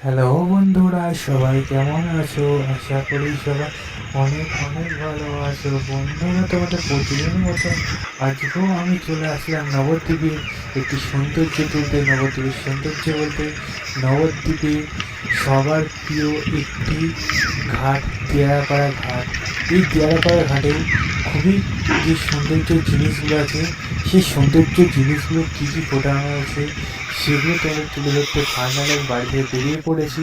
Hello বন্ধুরা, সবাই কেমন আছো? আশা করি সবাই অনেক অনেক ভালো আছো। বন্ধুরা, তোমাদের প্রতিদিনের মতো আজকেও আমি চলে আসলাম নবদ্বীপের একটি সৌন্দর্য তুলতে। নবদ্বীপের সৌন্দর্য বলতে নবদ্বীপে সবার প্রিয় একটি ঘাট, দিয়ারাপাড়া ঘাট। এই দিয়ারাপাড়া ঘাটে খুবই যে সৌন্দর্য জিনিসগুলো আছে, সেই সৌন্দর্য জিনিসগুলো কী কী ফোটানো আছে সেগুলো তোমাদের তুলে ধরতে ফাইনালের বাড়িতে বেরিয়ে পড়েছি।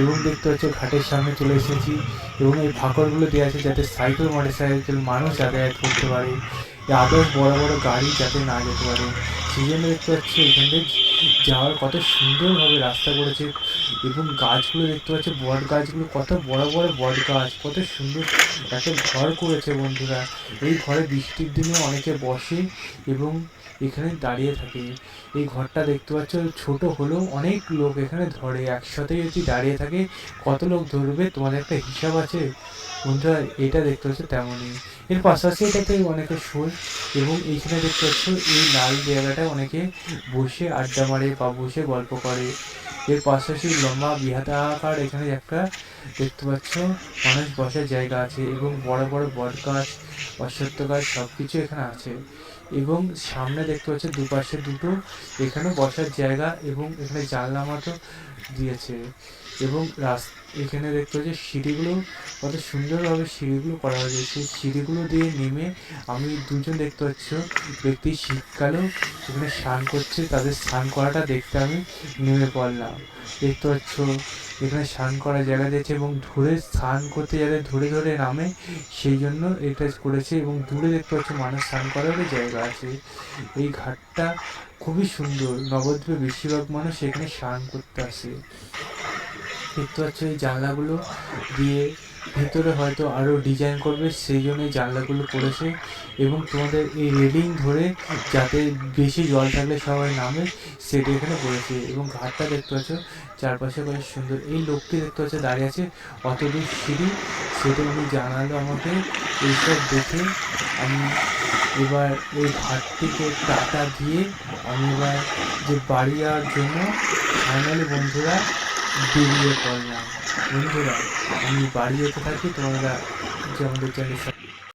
এবং দেখতে পাচ্ছ ঘাটের সামনে চলে এসেছি এবং এই ফাঁকরগুলো দেওয়া আছে যাতে সাইকেল, মোটরসাইকেল মানুষ যাতায়াত করতে পারে, আদার্স বড় বড় গাড়ি যাতে না যেতে পারে। সেই জন্য দেখতে পাচ্ছি এখান থেকে যাওয়ার কত সুন্দরভাবে রাস্তা করেছে। এবং গাছগুলো দেখতে পাচ্ছি, বট গাছগুলো কত বড় বড় বট গাছ, কত সুন্দর একটা ঘর করেছে বন্ধুরা। এই ঘরে বৃষ্টির দিনে অনেকে বসে এবং এখানে দাঁড়িয়ে থাকে। এই ঘরটা দেখতে পাচ্ছ ছোট হলেও অনেক লোক এখানে ধরে। একসাথে যদি দাঁড়িয়ে থাকে কত লোক ধরবে তোমাদের একটা হিসাব আছে বন্ধুরা। এটা দেখতে পাচ্ছ তেমনই। এর পাশাপাশি এটাতে অনেকে শোয় এবং এইখানে দেখতে পাচ্ছ এই লাল জায়গাটায় অনেকে বসে আড্ডা মারে বা বসে গল্প করে। এর পাশাপাশি লম্বা বৃহদাকার এখানে একটা দেখতে পাচ্ছ মানুষ বসার জায়গা আছে এবং বড় বড় বট গাছ, অশ্বত্থ গাছ সব কিছু এখানে আছে। এবং সামনে দেখতে পাচ্ছ দুপাশে দুটো এখানে বসার জায়গা এবং এখানে জানলা মতো দিয়েছে। এবং এখানে দেখতে পাচ্ছি সিঁড়িগুলো কত সুন্দরভাবে সিঁড়িগুলো করা হয়েছে। সেই সিঁড়িগুলো দিয়ে নেমে আমি দুজন দেখতে পাচ্ছ ব্যক্তি শীতকালেও এখানে স্নান করছে, তাদের স্নান করাটা দেখতে আমি নেমে পড়লাম। দেখতে পাচ্ছ এখানে স্নান করার জায়গা দিয়েছে এবং ধরে স্নান করতে যাতে ধরে ধরে নামে সেই জন্য এটা করেছে। এবং দূরে দেখতে পাচ্ছ মানুষ স্নান করারও জায়গা আছে। এই ঘাটটা খুবই সুন্দর। নবদ্বীপে বেশিরভাগ মানুষ এখানে স্নান করতে আসে। দেখতে পাচ্ছ এই জানলাগুলো দিয়ে ভেতরে হয়তো আরও ডিজাইন করবে, সেই জন্য এই জানলাগুলো করেছে। এবং তোমাদের এই রেলিং ধরে যাতে বেশি জল থাকলে সবাই নামে সেটা এখানে করেছে। এবং ঘাটটা দেখতে পাচ্ছ চারপাশে কত সুন্দর। এই লোকটি দেখতে পাচ্ছ দাঁড়িয়ে আছে, অত দূর সিঁড়ি সেটা উনি জানালো আমাকে। এইসব দেখে আমি এবার এই ঘাটটিকে টাটা দিয়ে আমি এবার যে বাড়ি যাওয়ার জন্য ফাইনালি বন্ধুরা বেরিয়ে পড়লাম। বন্ধুরা, আমি বাড়ি যেতে থাকি, তোমরা যে আমাদের চ্যানেল